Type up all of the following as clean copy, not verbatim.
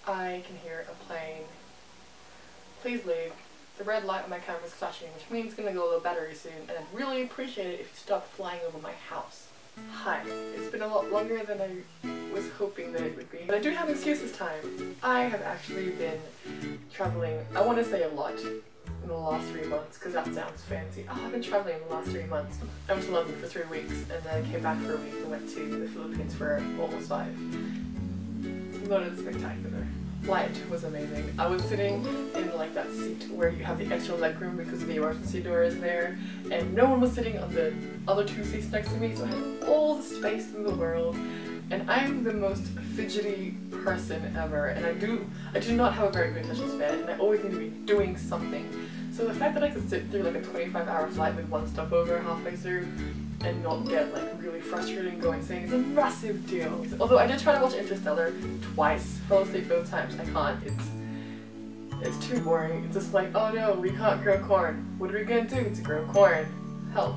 I can hear a plane. Please leave. The red light on my camera is flashing, which means it's gonna go low battery soon, and I'd really appreciate it if you stopped flying over my house. Hi. It's been a lot longer than I was hoping that it would be, but I do have an excuse this time. I have actually been traveling, I want to say a lot, in the last 3 months, because that sounds fancy. Oh, I've been traveling in the last 3 months. I went to London for 3 weeks, and then I came back for a week and went to the Philippines for almost 5. Not as spectacular. Flight was amazing. I was sitting in like that seat where you have the extra leg room because the emergency door is there, and no one was sitting on the other 2 seats next to me, so I had all the space in the world. And I'm the most fidgety person ever, and I do not have a very good attention span, and I always need to be doing something. So the fact that I could sit through like a 25-hour flight with 1 stopover halfway through and not get like really frustrated and go insane is a massive deal. Although I did try to watch Interstellar twice, fell asleep both times. I can't. It's too boring. It's just like, oh no, we can't grow corn. What are we gonna do to grow corn? Help.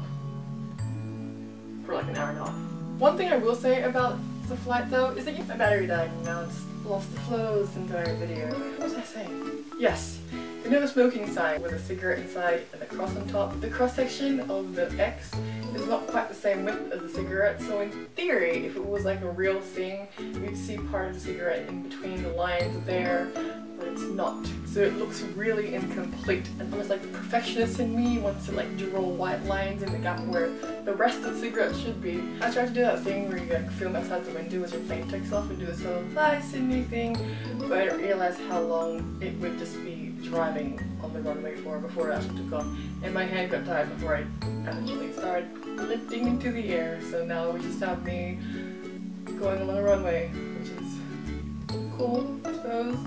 For like an hour and a half. One thing I will say about the flight though is that my battery died and now it's lost the flow of this entire video. What was I saying? Yes. The no smoking sign with a cigarette inside and a cross on top. The cross section of the X is not quite the same width as the cigarette, so in theory, if it was like a real thing, you'd see part of the cigarette in between the lines there, but it's not. So it looks really incomplete, and almost like the perfectionist in me wants to like draw white lines in the gap where the rest of the cigarette should be. I tried to do that thing where you like film outside the window as your plane takes off and do this whole bye Sydney thing, but I didn't realize how long it would just be driving on the runway for before it actually took off, and my hand got tired before I actually started lifting into the air. So now we just have me going along the runway, which is cool, I suppose.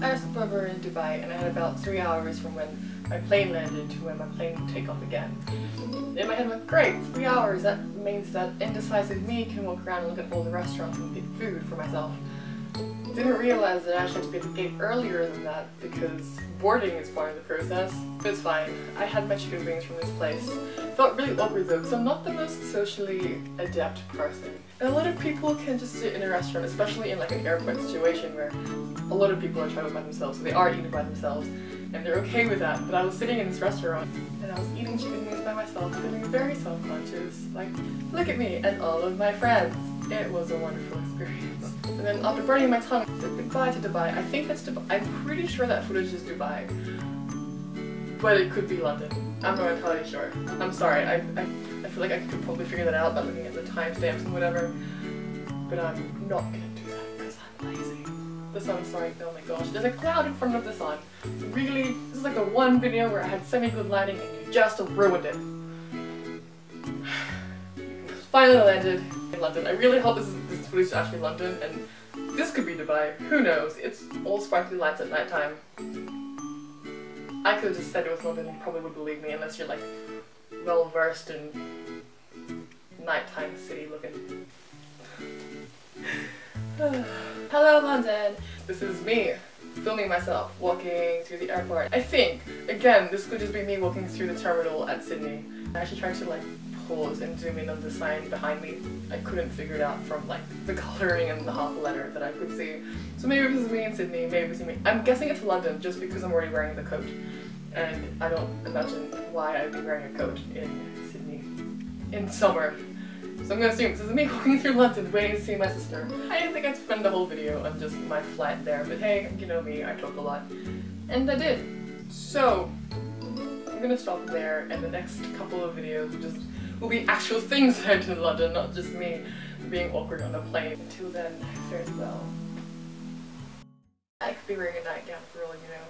I was over in Dubai, and I had about 3 hours from when my plane landed to when my plane would take off again. In my head I went, great, 3 hours, that means that indecisive me can walk around and look at all the restaurants and pick food for myself. Didn't realize that I actually had to be at the gate earlier than that because boarding is part of the process. But it's fine. I had my chicken wings from this place. Felt really awkward though because I'm not the most socially adept person. And a lot of people can just sit in a restaurant, especially in like an airport situation where a lot of people are traveling by themselves, so they are eating by themselves, and they're okay with that. But I was sitting in this restaurant and I was eating chicken wings by myself, feeling very self-conscious. Like, look at me and all of my friends. It was a wonderful experience. And then after burning my tongue, I said goodbye to Dubai. I think that's Dubai. I'm pretty sure that footage is Dubai. But it could be London. I'm not entirely sure. I'm sorry. I feel like I could probably figure that out by looking at the timestamps and whatever. But I'm not gonna do that because I'm lazy. The sun's starting. Oh my gosh. There's a cloud in front of the sun. Really, this is like the one video where I had semi-good lighting and you just ruined it. Finally landed in London. I really hope this footage is actually London, and this could be Dubai. Who knows? It's all sparkly lights at night time. I could have just said it was London and you probably would believe me unless you're like well versed in nighttime city looking. Hello London! This is me filming myself walking through the airport. I think, again, this could just be me walking through the terminal at Sydney. I actually tried to like pause and zoom in on the sign behind me. I couldn't figure it out from like the colouring and the half letter that I could see. So maybe this is me in Sydney, maybe this is me. I'm guessing it's London just because I'm already wearing the coat. And I don't imagine why I'd be wearing a coat in Sydney in summer. So I'm gonna assume this is me walking through London waiting to see my sister. I didn't think I'd spend the whole video on just my flight there, but hey, you know me, I talk a lot. And I did. So I'm gonna stop there, and the next couple of videos will be actual things that I did in London, not just me being awkward on a plane. Until then, farewell. I could be wearing a nightgown for all you know.